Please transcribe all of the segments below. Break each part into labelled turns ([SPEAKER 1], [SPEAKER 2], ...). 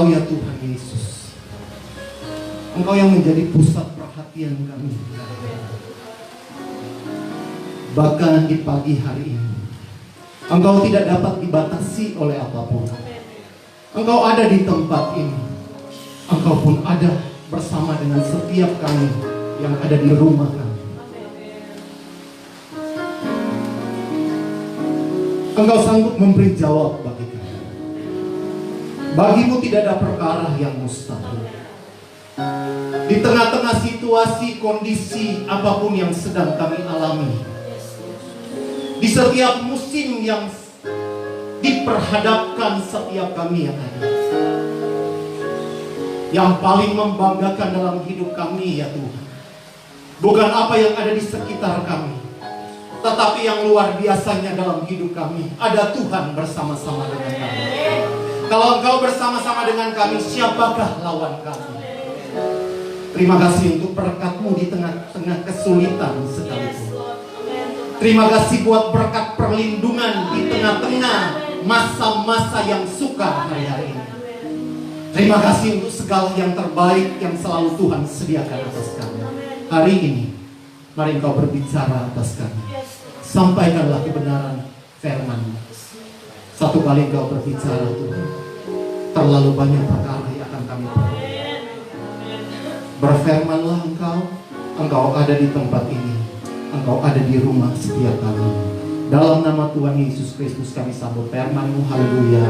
[SPEAKER 1] Engkau ya Tuhan Yesus, Engkau yang menjadi pusat perhatian kami. Bahkan di pagi hari ini, Engkau tidak dapat dibatasi oleh apapun. Engkau ada di tempat ini. Engkau pun ada bersama dengan setiap kami yang ada di rumah kami. Engkau sanggup memberi jawab bagi kami. Bagimu tidak ada perkara yang mustahil. Di tengah-tengah situasi, kondisi apapun yang sedang kami alami, di setiap musim yang diperhadapkan setiap kami yang ada, yang paling membanggakan dalam hidup kami ya Tuhan, bukan apa yang ada di sekitar kami, tetapi yang luar biasanya dalam hidup kami, ada Tuhan bersama-sama dengan kami. Kalau Engkau bersama-sama dengan kami, siapakah lawan kami? Terima kasih untuk berkat-Mu di tengah-tengah kesulitan sekalipun. Terima kasih buat berkat perlindungan di tengah-tengah masa-masa yang sukar hari-hari ini. Terima kasih untuk segala yang terbaik yang selalu Tuhan sediakan atas kami. Hari ini, mari Engkau berbicara atas kami. Sampaikanlah kebenaran firman-Mu. Satu kali Engkau berbicara Tuhan, terlalu banyak perkara yang akan kami perlukan. Berfirmanlah Engkau, Engkau ada di tempat ini, Engkau ada di rumah setiap kami. Dalam nama Tuhan Yesus Kristus kami sambut firman-Mu. Haleluya.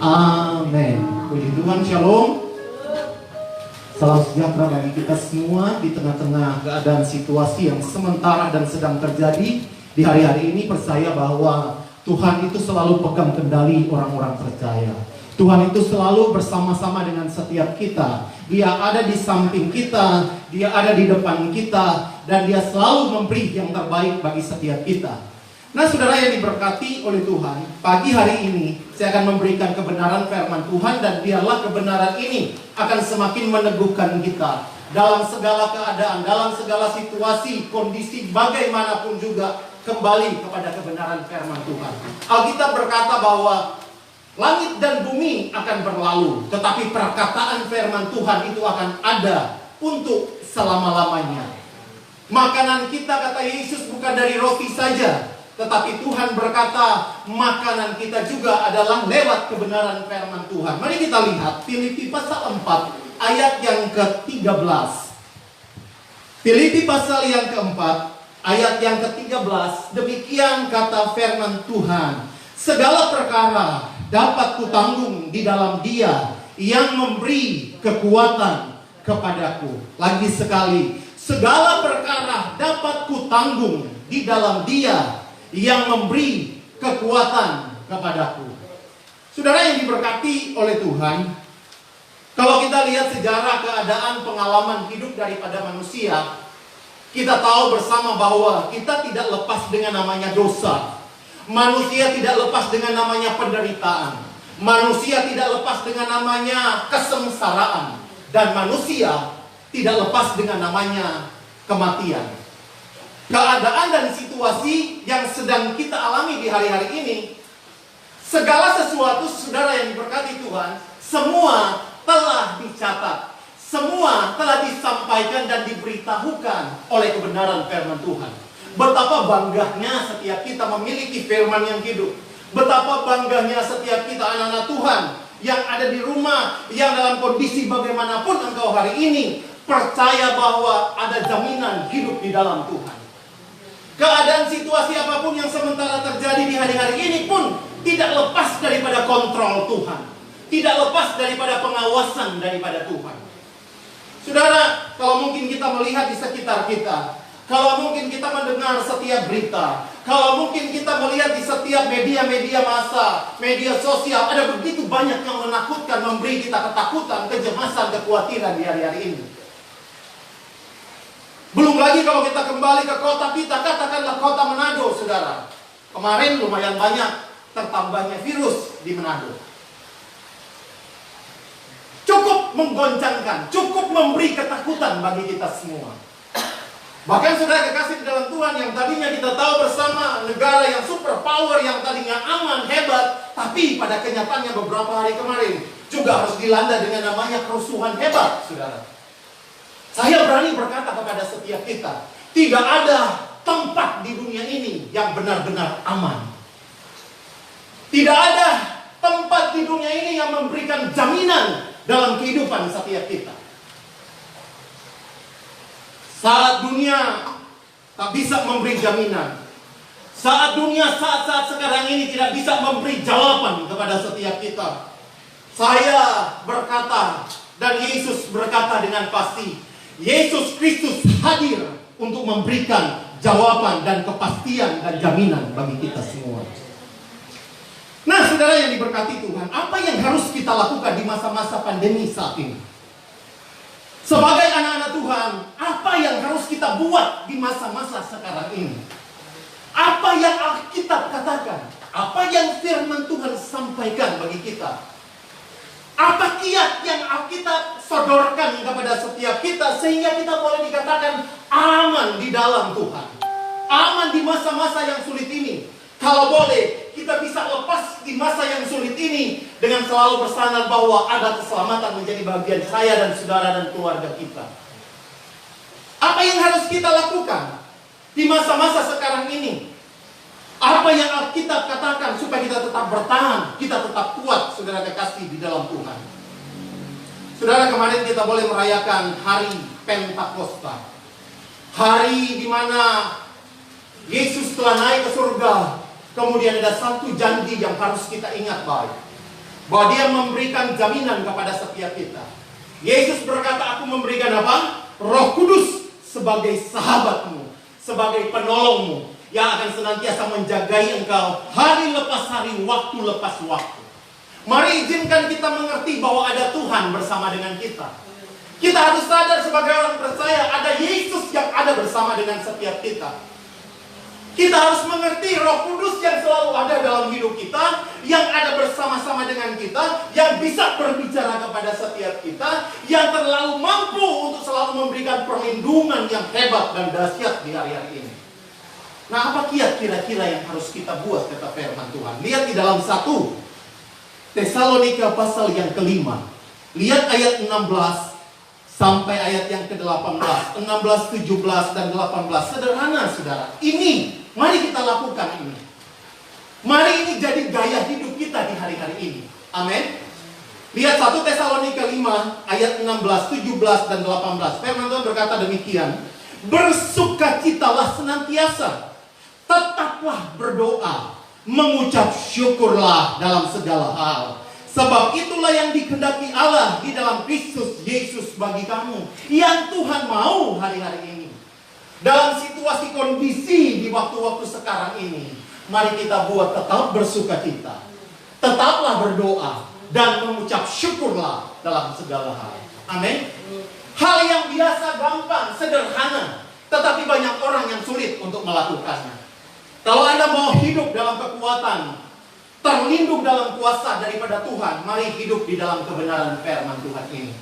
[SPEAKER 1] Amin. Puji Tuhan, shalom. Salam sejahtera bagi kita semua di tengah-tengah keadaan situasi yang sementara dan sedang terjadi di hari-hari ini. Percaya bahwa Tuhan itu selalu pegang kendali orang-orang percaya. Tuhan itu selalu bersama-sama dengan setiap kita. Dia ada di samping kita, Dia ada di depan kita, dan Dia selalu memberi yang terbaik bagi setiap kita. Nah saudara yang diberkati oleh Tuhan, pagi hari ini saya akan memberikan kebenaran firman Tuhan, dan biarlah kebenaran ini akan semakin meneguhkan kita dalam segala keadaan, dalam segala situasi, kondisi bagaimanapun juga, kembali kepada kebenaran firman Tuhan. Alkitab berkata bahwa langit dan bumi akan berlalu, tetapi perkataan firman Tuhan itu akan ada untuk selama-lamanya. Makanan kita, kata Yesus, bukan dari roti saja, tetapi Tuhan berkata makanan kita juga adalah lewat kebenaran firman Tuhan. Mari kita lihat Filipi pasal 4 ayat yang ke-13. Filipi pasal yang keempat ayat yang ke-13. Demikian kata firman Tuhan, segala perkara dapat kutanggung di dalam Dia yang memberi kekuatan kepadaku. Lagi sekali, segala perkara dapat kutanggung di dalam Dia yang memberi kekuatan kepadaku. Saudara yang diberkati oleh Tuhan, kalau kita lihat sejarah keadaan pengalaman hidup daripada manusia, kita tahu bersama bahwa kita tidak lepas dengan namanya dosa. Manusia tidak lepas dengan namanya penderitaan. Manusia tidak lepas dengan namanya kesengsaraan. Dan manusia tidak lepas dengan namanya kematian. Keadaan dan situasi yang sedang kita alami di hari-hari ini, segala sesuatu saudara yang diberkati Tuhan, semua telah dicatat, semua telah disampaikan dan diberitahukan oleh kebenaran firman Tuhan. Betapa bangganya setiap kita memiliki firman yang hidup. Betapa bangganya setiap kita anak-anak Tuhan yang ada di rumah, yang dalam kondisi bagaimanapun engkau hari ini, percaya bahwa ada jaminan hidup di dalam Tuhan. Keadaan situasi apapun yang sementara terjadi di hari-hari ini pun tidak lepas daripada kontrol Tuhan, tidak lepas daripada pengawasan daripada Tuhan. Saudara, kalau mungkin kita melihat di sekitar kita, kalau mungkin kita mendengar setiap berita, kalau mungkin kita melihat di setiap media-media massa, media sosial, ada begitu banyak yang menakutkan, memberi kita ketakutan, kecemasan, kekhawatiran di hari-hari ini. Belum lagi kalau kita kembali ke kota kita, katakanlah kota Manado, saudara. Kemarin lumayan banyak tertambahnya virus di Manado. Cukup menggoncangkan, cukup memberi ketakutan bagi kita semua. Bahkan saudara kekasih di dalam Tuhan, yang tadinya kita tahu bersama negara yang super power, yang tadinya aman, hebat, tapi pada kenyataannya beberapa hari kemarin juga harus dilanda dengan namanya kerusuhan hebat, saudara. Saya berani berkata kepada setiap kita, tidak ada tempat di dunia ini yang benar-benar aman. Tidak ada tempat di dunia ini yang memberikan jaminan dalam kehidupan setiap kita. Saat dunia tak bisa memberi jaminan, saat dunia saat-saat sekarang ini tidak bisa memberi jawaban kepada setiap kita, saya berkata dan Yesus berkata dengan pasti, Yesus Kristus hadir untuk memberikan jawaban dan kepastian dan jaminan bagi kita semua. Nah, saudara yang diberkati Tuhan, apa yang harus kita lakukan di masa-masa pandemi saat ini? Sebagai anak-anak Tuhan, apa yang harus kita buat di masa-masa sekarang ini? Apa yang Alkitab katakan? Apa yang firman Tuhan sampaikan bagi kita? Apa kiat yang Alkitab sodorkan kepada setiap kita sehingga kita boleh dikatakan aman di dalam Tuhan? Aman di masa-masa yang sulit ini. Kalau boleh, kita bisa lepas di masa yang sulit ini dengan selalu bersandar bahwa ada keselamatan menjadi bagian saya dan saudara dan keluarga kita. Apa yang harus kita lakukan di masa-masa sekarang ini? Apa yang Alkitab katakan supaya kita tetap bertahan, kita tetap kuat, saudara kekasih di dalam Tuhan. Saudara, kemarin kita boleh merayakan hari Pentakosta. Hari di mana Yesus telah naik ke surga. Kemudian ada satu janji yang harus kita ingat baik, bahwa Dia memberikan jaminan kepada setiap kita. Yesus berkata, aku memberikan apa? Roh Kudus sebagai sahabatmu, sebagai penolongmu, yang akan senantiasa menjagai engkau hari lepas hari, waktu lepas waktu. Mari izinkan kita mengerti bahwa ada Tuhan bersama dengan kita. Kita harus sadar sebagai orang percaya, ada Yesus yang ada bersama dengan setiap kita. Kita harus mengerti Roh Kudus yang selalu ada dalam hidup kita, yang ada bersama-sama dengan kita, yang bisa berbicara kepada setiap kita, yang terlalu mampu untuk selalu memberikan perlindungan yang hebat dan dahsyat di hari-hari ini. Nah, apa kiat kira-kira yang harus kita buat, kata firman Tuhan? Lihat di dalam 1 Tesalonika pasal yang kelima. Lihat ayat 16 sampai ayat yang ke-18. 16, 17, dan 18. Sederhana, saudara. Ini, mari kita lakukan ini. Mari ini jadi gaya hidup kita di hari-hari ini. Amin. Lihat 1 Tesalonika 5 ayat 16, 17, dan 18. Firman Tuhan berkata demikian. Bersukacitalah senantiasa, tetaplah berdoa, mengucap syukurlah dalam segala hal. Sebab itulah yang dikehendaki Allah di dalam Kristus Yesus bagi kamu, yang Tuhan mau hari-hari ini. Dalam situasi kondisi di waktu-waktu sekarang ini, mari kita buat tetap bersukacita, tetaplah berdoa, dan mengucap syukurlah dalam segala hal. Amin. Hal yang biasa, gampang, sederhana, tetapi banyak orang yang sulit untuk melakukannya. Kalau Anda mau hidup dalam kekuatan, terlindung dalam kuasa daripada Tuhan, mari hidup di dalam kebenaran firman Tuhan ini.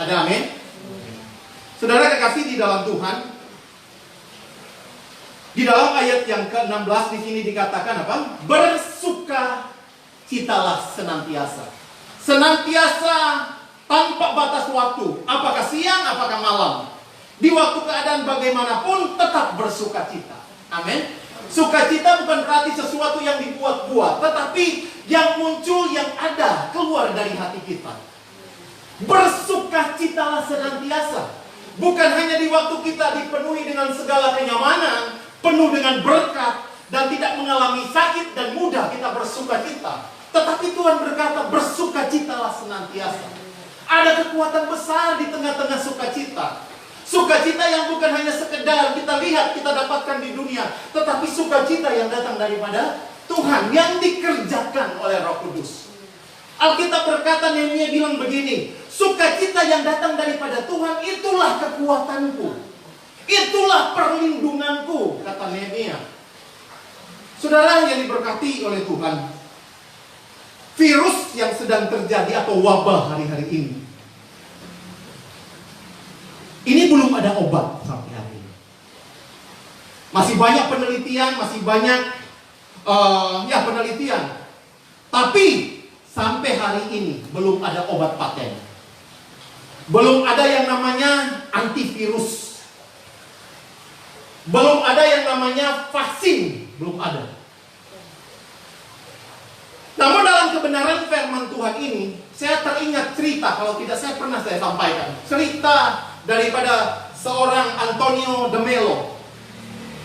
[SPEAKER 1] Ada amin? Saudara kekasih di dalam Tuhan, di dalam ayat yang ke-16 di sini dikatakan apa? Bersukacitalah senantiasa. Senantiasa tanpa batas waktu. Apakah siang, apakah malam. Di waktu keadaan bagaimanapun tetap bersukacita. Amin. Sukacita bukan berarti sesuatu yang dibuat-buat, tetapi yang muncul, yang ada, keluar dari hati kita. Bersukacitalah senantiasa. Bukan hanya di waktu kita dipenuhi dengan segala kenyamanan, penuh dengan berkat, dan tidak mengalami sakit dan mudah kita bersukacita. Tetapi Tuhan berkata, bersukacitalah senantiasa. Ada kekuatan besar di tengah-tengah sukacita. Sukacita yang bukan hanya sekedar kita lihat, kita dapatkan di dunia, tetapi sukacita yang datang daripada Tuhan, yang dikerjakan oleh Roh Kudus. Alkitab berkata, Nehemia bilang begini, sukacita yang datang daripada Tuhan, itulah kekuatanku, itulah perlindunganku, kata Nehemia. Saudara yang diberkati oleh Tuhan, virus yang sedang terjadi atau wabah hari-hari ini belum ada obat sampai hari ini. Masih banyak penelitian, masih banyak penelitian. Tapi sampai hari ini belum ada obat paten. Belum ada yang namanya antivirus. Belum ada yang namanya vaksin. Belum ada. Namun dalam kebenaran firman Tuhan ini, saya teringat cerita, kalau tidak saya pernah saya sampaikan. Cerita daripada seorang Antonio de Melo.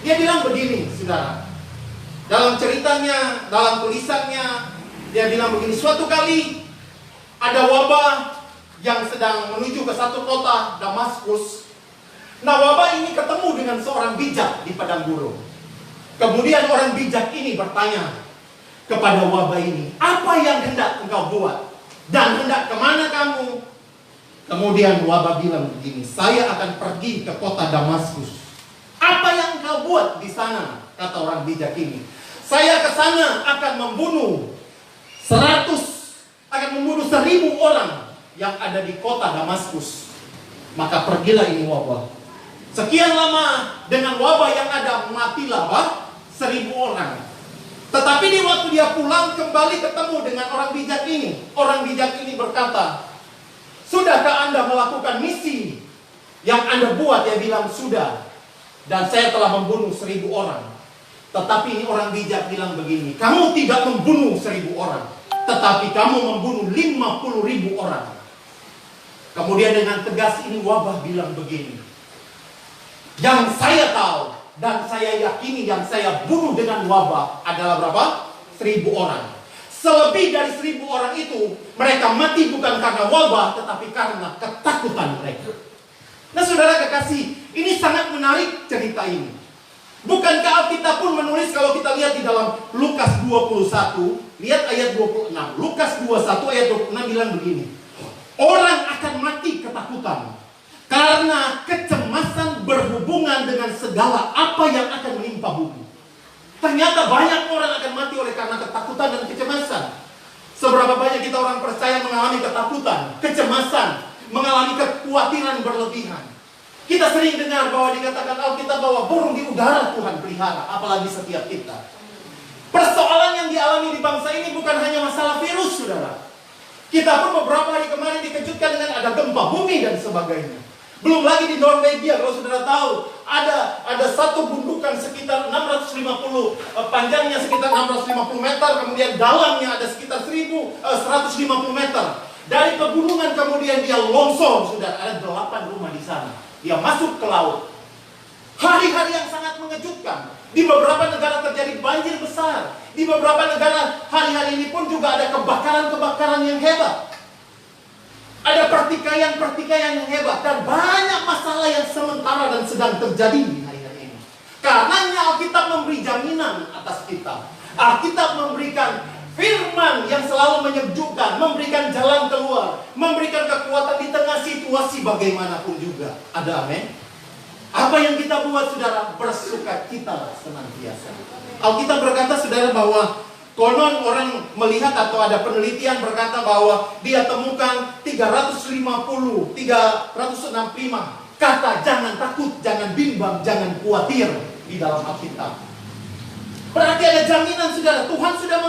[SPEAKER 1] Dia bilang begini, saudara. Dalam ceritanya, dalam tulisannya, dia bilang begini. Suatu kali ada wabah yang sedang menuju ke satu kota, Damaskus. Nah, wabah ini ketemu dengan seorang bijak di padang gurun. Kemudian orang bijak ini bertanya kepada wabah ini, apa yang hendak engkau buat? Dan hendak kemana kamu? Kemudian wabah bilang begini, saya akan pergi ke kota Damaskus. Apa yang engkau buat di sana? Kata orang bijak ini, saya ke sana akan membunuh 1.000 orang yang ada di kota Damaskus. Maka pergilah ini wabah. Sekian lama dengan wabah yang ada, matilah 1.000 orang. Tetapi di waktu dia pulang kembali ketemu dengan orang bijak ini. Orang bijak ini berkata, sudahkah Anda melakukan misi yang Anda buat? Dia bilang, sudah. Dan saya telah membunuh 1.000 orang. Tetapi ini orang bijak bilang begini, kamu tidak membunuh 1.000 orang, tetapi kamu membunuh 50.000 orang. Kemudian dengan tegas ini wabah bilang begini, yang saya tahu dan saya yakini yang saya bunuh dengan wabah adalah berapa? 1.000 orang. Selebih dari 1.000 orang itu, mereka mati bukan karena wabah, tetapi karena ketakutan mereka. Nah, saudara kekasih, ini sangat menarik cerita ini. Bukankah Alkitab pun menulis, kalau kita lihat di dalam Lukas 21, lihat ayat 26. Lukas 21 ayat 26 bilang begini, orang akan mati ketakutan karena kecemasan berhubungan dengan segala apa yang akan menimpa bumi. Ternyata banyak orang akan mati oleh karena ketakutan dan kecemasan. Seberapa banyak kita orang percaya mengalami ketakutan, kecemasan, mengalami kekhawatiran berlebihan. Kita sering dengar bahwa dikatakan Alkitab bahwa burung di udara Tuhan pelihara, apalagi setiap kita. Persoalan yang dialami di bangsa ini bukan hanya masalah virus, saudara. Kita pun beberapa hari kemarin dikejutkan dengan ada gempa bumi dan sebagainya. Belum lagi di Norwegia, kalau saudara tahu, ada satu gundukan sekitar 650, panjangnya sekitar 650 meter, kemudian dalamnya ada sekitar 150 meter. Dari pegunungan kemudian dia longsor, saudara, ada 8 rumah di sana. Dia masuk ke laut. Hari-hari yang sangat mengejutkan. Di beberapa negara terjadi banjir besar. Di beberapa negara hari-hari ini pun juga ada kebakaran-kebakaran yang hebat. Ada pertikaian-pertikaian yang hebat. Dan banyak masalah yang sementara dan sedang terjadi di hari-hari ini. Karenanya Alkitab memberi jaminan atas kita. Alkitab memberikan firman yang selalu menyejukkan, memberikan jalan keluar, memberikan kekuatan di tengah situasi bagaimanapun juga. Ada amin? Apa yang kita buat, saudara? Bersukacitalah senantiasa. Alkitab berkata, saudara, bahwa konon orang melihat atau ada penelitian berkata bahwa dia temukan 365 kata jangan takut, jangan bimbang, jangan khawatir di dalam Alkitab. Berarti ada jaminan, saudara. Tuhan sudah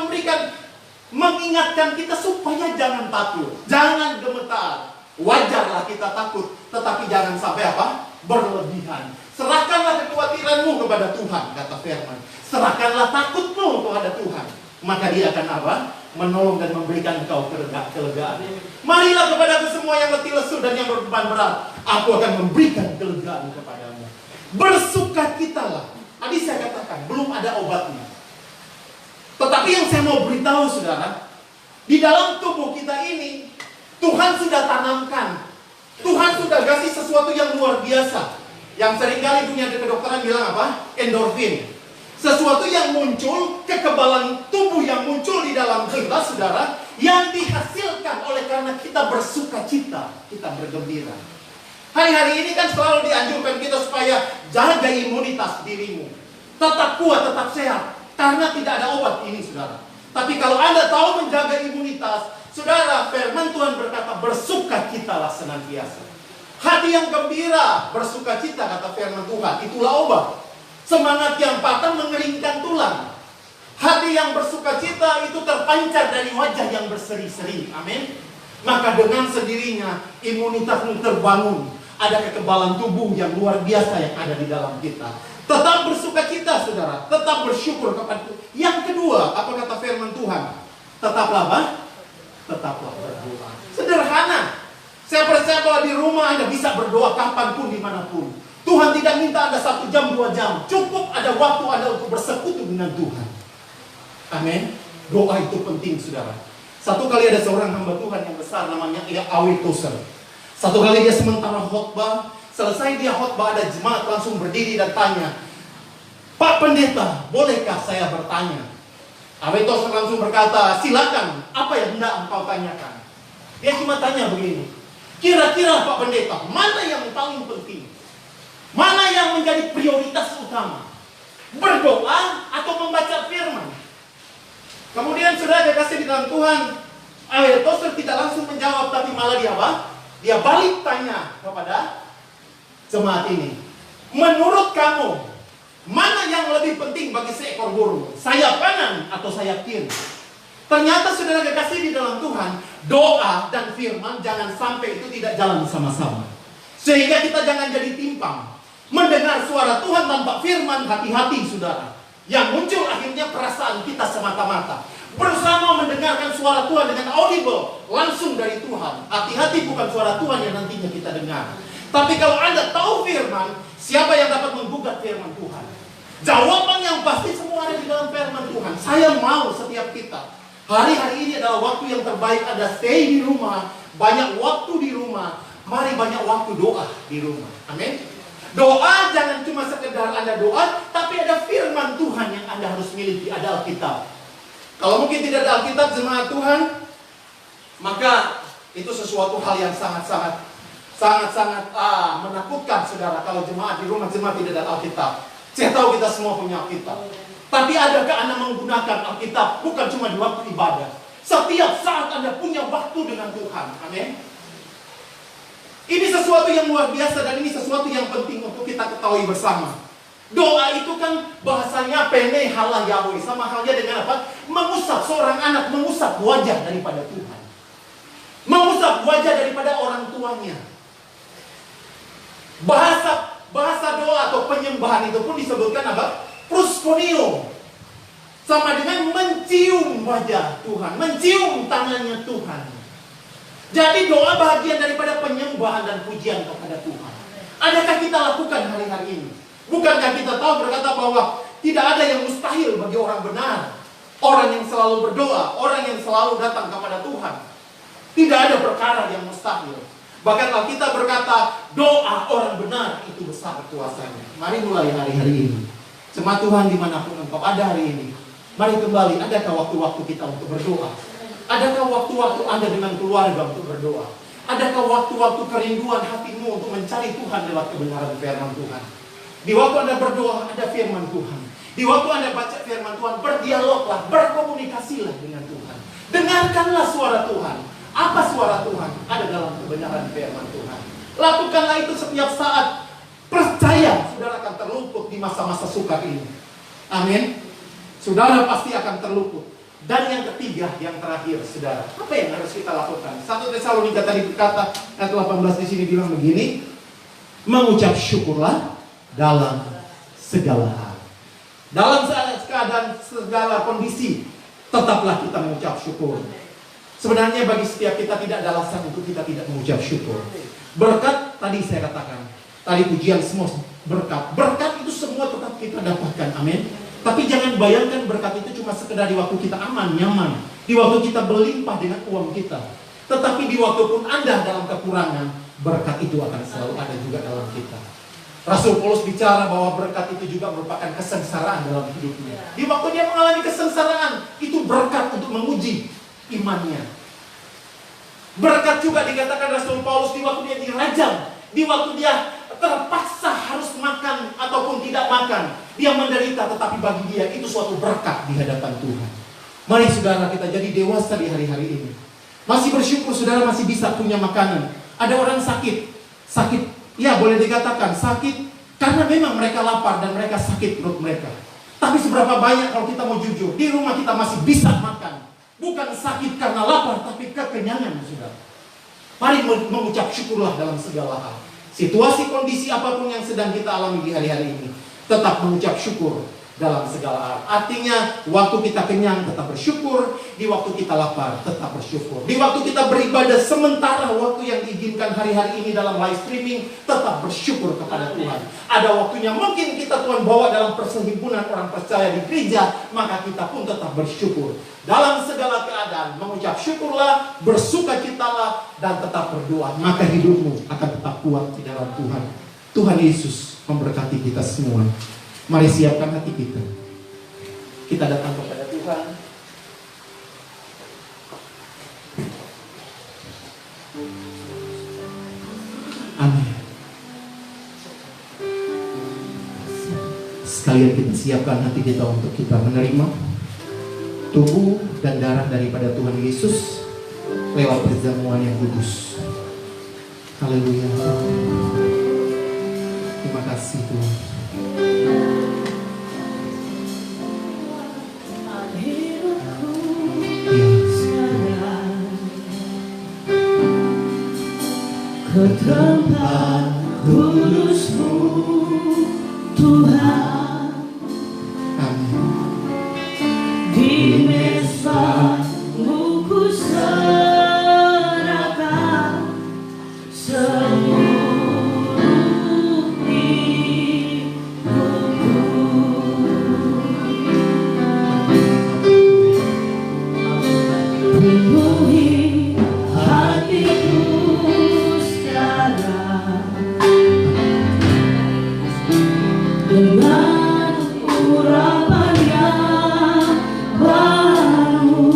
[SPEAKER 1] mengingatkan kita supaya jangan takut, jangan gemetar. Wajarlah kita takut, tetapi jangan sampai apa? Berlebihan. Serahkanlah kekhawatiranmu kepada Tuhan, kata firman. Serahkanlah takutmu kepada Tuhan, maka Dia akan apa? Menolong dan memberikan engkau kelegaan. Marilah kepadaku semua yang letih lesu dan yang berbeban berat, aku akan memberikan kelegaan kepadamu. Bersukacitalah. Tadi saya katakan, belum ada obatnya. Tetapi yang saya mau beritahu, saudara, di dalam tubuh kita ini, Tuhan sudah tanamkan. Tuhan sudah kasih sesuatu yang luar biasa. Yang seringkali dunia kedokteran bilang apa? Endorfin. Sesuatu yang muncul, kekebalan tubuh yang muncul di dalam kita, saudara, yang dihasilkan oleh karena kita bersukacita, kita bergembira. Hari-hari ini kan selalu dianjurkan kita supaya jaga imunitas dirimu. Tetap kuat, tetap sehat. Karena tidak ada obat ini, saudara. Tapi kalau Anda tahu menjaga imunitas, saudara, firman Tuhan berkata, bersukacitalah senantiasa. Hati yang gembira, bersukacita, kata firman Tuhan, itulah obat. Semangat yang patah mengeringkan tulang. Hati yang bersukacita itu terpancar dari wajah yang berseri-seri. Amin. Maka dengan sendirinya imunitasmu terbangun. Ada kekebalan tubuh yang luar biasa yang ada di dalam kita. Tetap bersukacita, saudara. Tetap bersyukur kepada Tuhan. Yang kedua, apa kata firman Tuhan? Tetaplah apa? Tetaplah berdoa. Sederhana. Saya percaya bahwa di rumah Anda bisa berdoa kapanpun, dimanapun. Tuhan tidak minta Anda 1 jam, 2 jam. Cukup ada waktu Anda untuk bersekutu dengan Tuhan. Amin. Doa itu penting, saudara. Satu kali ada seorang hamba Tuhan yang besar, namanya Awi Tozer. Satu kali dia sementara khotbah, selesai dia khotbah, ada jemaat langsung berdiri dan tanya, "Pak Pendeta, bolehkah saya bertanya?" Awi Tozer langsung berkata, "Silakan, apa yang hendak engkau tanyakan?" Dia cuma tanya begini, "Kira-kira Pak Pendeta, mana yang paling penting? Mana yang menjadi prioritas utama? Berdoa atau membaca firman?" Kemudian sudah dia kasih di dalam Tuhan, Awi Tozer tidak langsung menjawab, tapi malah dia apa? Dia balik tanya kepada jemaat ini, "Menurut kamu, mana yang lebih penting bagi seekor burung? Sayap kanan atau sayap kiri?" Ternyata saudara kekasih di dalam Tuhan, doa dan firman jangan sampai itu tidak jalan sama-sama. Sehingga kita jangan jadi timpang. Mendengar suara Tuhan tanpa firman, hati-hati saudara. Yang muncul akhirnya perasaan kita semata-mata. Bersama mendengarkan suara Tuhan dengan audible, langsung dari Tuhan. Hati-hati, bukan suara Tuhan yang nantinya kita dengar. Tapi kalau Anda tahu firman, siapa yang dapat menggugat firman Tuhan? Jawaban yang pasti semua ada di dalam firman Tuhan. Saya mau setiap kita, hari-hari ini adalah waktu yang terbaik. Anda stay di rumah, banyak waktu di rumah. Mari banyak waktu doa di rumah. Amin. Doa jangan cuma sekedar Anda doa, tapi ada firman Tuhan yang Anda harus miliki, ada Alkitab. Kalau mungkin tidak ada Alkitab, jemaat Tuhan, maka itu sesuatu hal yang sangat-sangat menakutkan, saudara. Kalau jemaat di rumah jemaat tidak ada Alkitab. Saya tahu kita semua punya Alkitab. Tapi adakah Anda menggunakan Alkitab bukan cuma di waktu ibadah? Setiap saat Anda punya waktu dengan Tuhan. Amin. Ini sesuatu yang luar biasa dan ini sesuatu yang penting untuk kita ketahui bersama. Doa itu kan bahasanya pene hala Yahweh. Sama halnya dengan apa? Mengusap seorang anak, mengusap wajah daripada Tuhan. Mengusap wajah daripada orang tuanya. Bahasa doa atau penyembahan itu pun disebutkan apa? Proskuneo. Sama dengan mencium wajah Tuhan, mencium tangannya Tuhan. Jadi doa bagian daripada penyembahan dan pujian kepada Tuhan. Adakah kita lakukan hari-hari ini? Bukankah kita tahu berkata bahwa tidak ada yang mustahil bagi orang benar. Orang yang selalu berdoa, orang yang selalu datang kepada Tuhan. Tidak ada perkara yang mustahil. Bahkan Alkitab berkata, doa orang benar itu besar kuasanya. Mari mulai hari-hari ini. Jemaat Tuhan dimanapun engkau ada hari ini, mari kembali, adakah waktu-waktu kita untuk berdoa? Adakah waktu-waktu Anda dengan keluarga untuk berdoa? Adakah waktu-waktu kerinduan hatimu untuk mencari Tuhan lewat kebenaran firman Tuhan? Di waktu Anda berdoa, ada firman Tuhan. Di waktu Anda baca firman Tuhan, berdialoglah, berkomunikasilah dengan Tuhan. Dengarkanlah suara Tuhan. Apa suara Tuhan? Ada dalam kebenaran firman Tuhan. Lakukanlah itu setiap saat. Percaya, saudara akan terluput di masa-masa sukar ini. Amin. Saudara pasti akan terluput. Dan yang ketiga, yang terakhir, saudara, apa yang harus kita lakukan? 1 Tesalonika tadi berkata, ayat 18 di sini bilang begini, mengucap syukurlah dalam segala hal. Dalam keadaan segala kondisi, tetaplah kita mengucap syukur. Sebenarnya bagi setiap kita tidak ada alasan untuk kita tidak mengucap syukur. Berkat, tadi saya katakan, tadi pujian semua berkat. Berkat itu semua tetap kita dapatkan, amin. Tapi jangan bayangkan berkat itu cuma sekedar di waktu kita aman, nyaman. Di waktu kita berlimpah dengan uang kita. Tetapi di waktu pun Anda dalam kekurangan, berkat itu akan selalu ada juga dalam kita. Rasul Paulus bicara bahwa berkat itu juga merupakan kesengsaraan dalam hidupnya. Di waktu dia mengalami kesengsaraan, itu berkat untuk menguji imannya. Berkat juga dikatakan Rasul Paulus di waktu dia dirajam, di waktu dia terpaksa harus makan ataupun tidak makan, dia menderita, tetapi bagi dia itu suatu berkat di hadapan Tuhan. Mari saudara kita jadi dewasa di hari-hari ini. Masih bersyukur saudara masih bisa punya makanan. Ada orang sakit, ya boleh dikatakan sakit karena memang mereka lapar dan mereka sakit perut mereka. Tapi seberapa banyak kalau kita mau jujur, di rumah kita masih bisa makan. Bukan sakit karena lapar, tapi kekenyangan, saudara. Mari mengucap syukurlah dalam segala hal. Situasi kondisi apapun yang sedang kita alami di hari-hari ini, tetap mengucap syukur dalam segala hal. Artinya, waktu kita kenyang tetap bersyukur, di waktu kita lapar tetap bersyukur. Di waktu kita beribadah sementara waktu yang diizinkan hari-hari ini dalam live streaming, tetap bersyukur kepada Tuhan. Ada waktunya mungkin kita Tuhan bawa dalam perhimpunan orang percaya di gereja, maka kita pun tetap bersyukur. Dalam segala keadaan, mengucap syukurlah, bersukacitalah, dan tetap berdoa. Maka hidupmu akan tetap kuat di dalam Tuhan. Tuhan Yesus memberkati kita semua. Mari siapkan hati kita. Kita datang kepada Tuhan. Amin. Sekalian kita siapkan hati kita untuk kita menerima tubuh dan darah daripada Tuhan Yesus lewat perjamuan yang kudus. Haleluya. Terima kasih Tuhan.
[SPEAKER 2] Ke tempat kudus-Mu Tuhan, di mesa-Mu ku serahkan seluruh hidupku. Penuhi hatiku dengan urapan yang baru.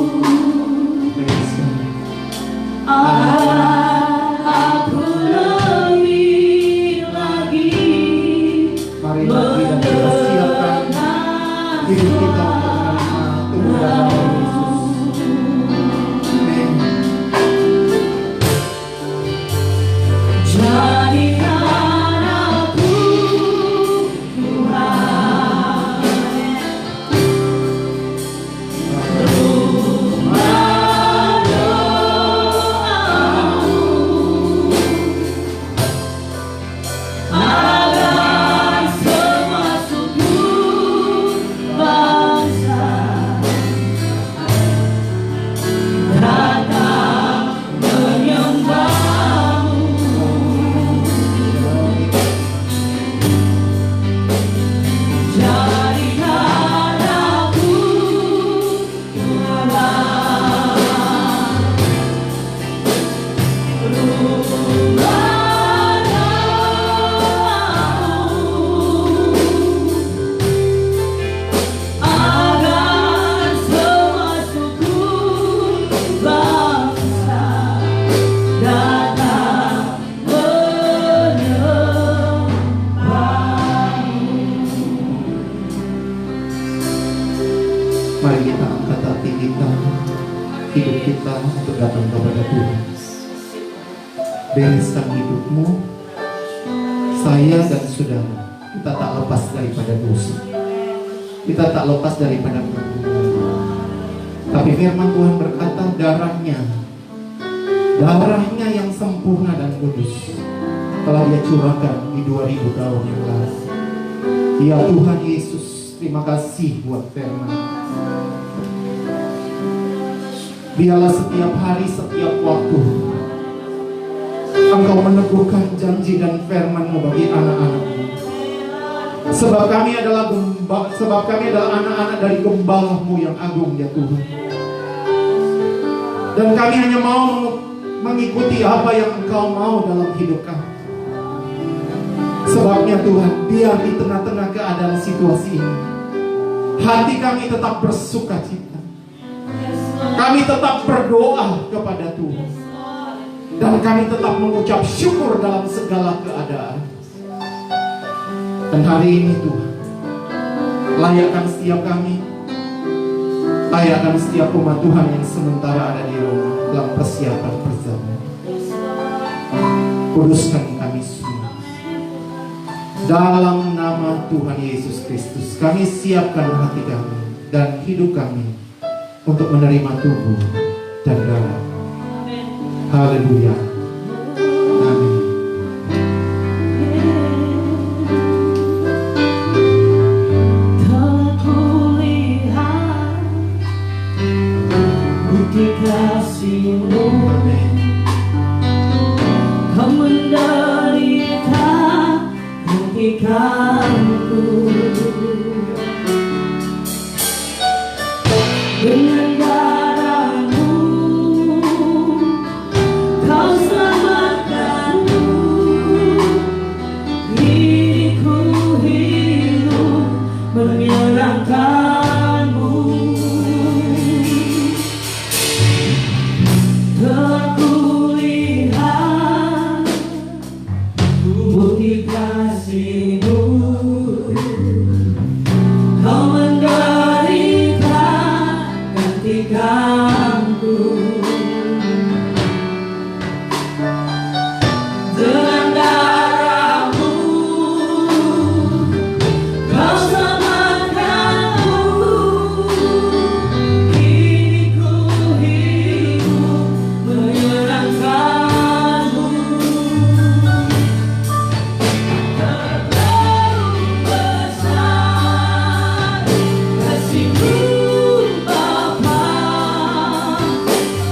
[SPEAKER 2] Aku lebih lagi mengenal
[SPEAKER 1] hidup kita untuk menerima Tuhan Yesus. Amin.
[SPEAKER 2] Jadikan aku
[SPEAKER 1] mari kita angkat hati kita, hidup kita untuk datang kepada Tuhan. Bereskan hidupmu, saya dan saudara, kita tak lepas daripada dosa. Kita tak lepas daripada perbuatan. Tapi firman Tuhan berkata, darahnya yang sempurna dan kudus telah Dia curahkan di 2000 tahun yang lalu. Ya Tuhan Yesus, terima kasih buat firman. Biarlah setiap hari, setiap waktu Engkau meneguhkan janji dan firman-Mu bagi anak-anak-Mu. Sebab kami adalah anak-anak dari Gembala-Mu yang agung, ya Tuhan. Dan kami hanya mau mengikuti apa yang Engkau mau dalam hidup kami. Sebabnya Tuhan, biar di tengah-tengah keadaan situasi ini, hati kami tetap bersukacita. Kami tetap berdoa kepada Tuhan. Dan kami tetap mengucap syukur dalam segala keadaan. Dan hari ini Tuhan, layakkan setiap kami, layakkan setiap umat Tuhan yang sementara ada di rumah dalam persiapan perjamuan. Kuduskan kami semua. Dalam nama Tuhan Yesus Kristus, kami siapkan hati kami dan hidup kami untuk menerima tubuh dan darah. Haleluya. Amin.
[SPEAKER 2] Telah kulihat bukti kasih-Mu, Kau menderita gantikanku. Dengan darah-Mu Kau selamatkanku. Diriku hidup menyerahkan-Mu. Telah kulihat bukti kasih-Mu, Kau menderita gantikanku. Dengan darah-Mu Kau selamatkanku. Diriku hidup menyerahkan-Mu. Terlalu besar kasih-Mu, Bapa,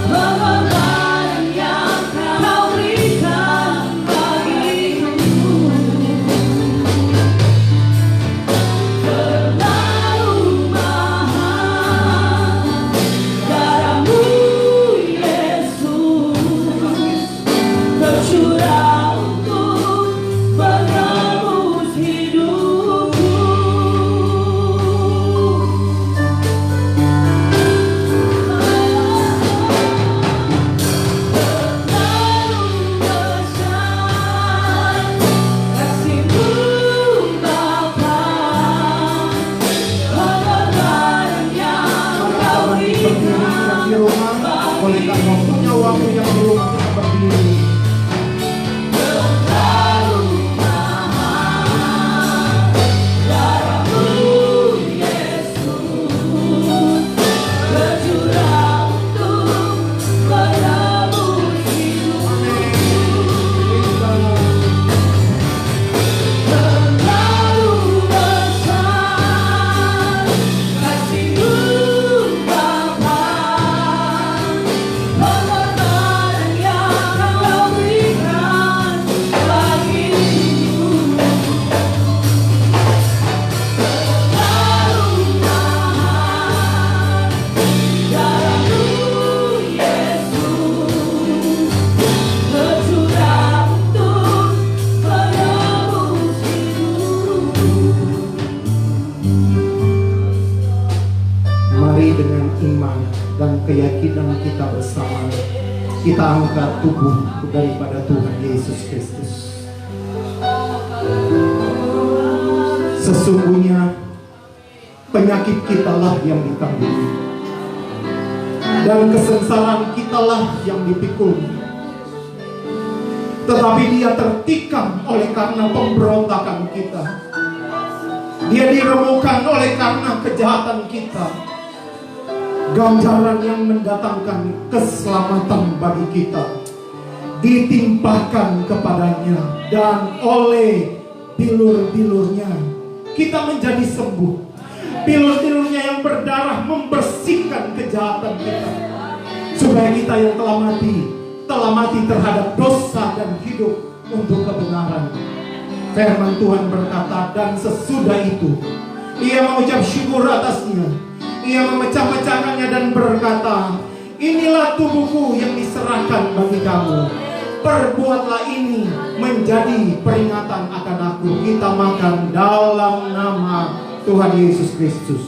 [SPEAKER 2] pengorbanan yang Kau berikan bagiku. Terlalu mahal darah-Mu, Yesus, tercurah untuk menebus hidupku. Terlalu besar kasih-Mu, Bapa, pengorbanan yang Kau berikan
[SPEAKER 1] Di rumah, bolehkah kau punya waktu yang belum kita berdiri?
[SPEAKER 2] terlalu mahal darah-Mu, Yesus, tercurah untuk menebus hidupku. Terlalu besar kasih-Mu, Bapa, pengorbanan yang Kau berikan bagiku. Terlalu mahal darah-Mu, Yesus, tercurah untuk menebus hidupku.
[SPEAKER 1] Mari dengan iman dan keyakinan kita bersama, kita angkat tubuh daripada Tuhan Yesus Kristus. Sesungguhnya penyakit kitalah yang ditanggung, dan kesengsaraan kitalah yang dipikul. Tetapi Dia tertikam oleh karena pemberontakan kita. Dia diremukkan oleh karena kejahatan kita. Ganjaran yang mendatangkan keselamatan bagi kita ditimpakan kepadanya, dan oleh bilur-bilurnya kita menjadi sembuh. Bilur-bilurnya yang berdarah membersihkan kejahatan kita, supaya kita yang telah mati terhadap dosa dan hidup untuk kebenaran. Firman Tuhan berkata, dan sesudah itu Ia mengucap syukur atasnya, Ia memecah-mecahkannya dan berkata, inilah tubuhku yang diserahkan bagi kamu. Perbuatlah ini menjadi peringatan akan aku. Kita makan dalam nama Tuhan Yesus Kristus.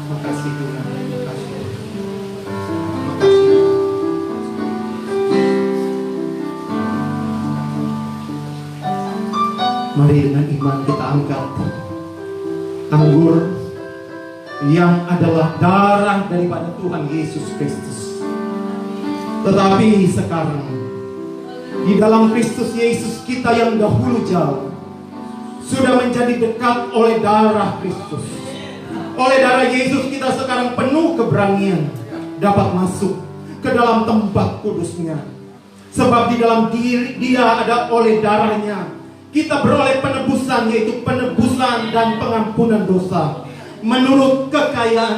[SPEAKER 1] Makasih Tuhan. Makasih. Mari dengan iman kita angkat anggur yang adalah darah daripada Tuhan Yesus Kristus. Tetapi sekarang di dalam Kristus Yesus kita yang dahulu jauh sudah menjadi dekat oleh darah Kristus. Oleh darah Yesus kita sekarang penuh keberanian dapat masuk ke dalam tempat kudusnya. Sebab di dalam diri Dia ada oleh darahnya kita beroleh penebusan, yaitu penebusan dan pengampunan dosa menurut kekayaan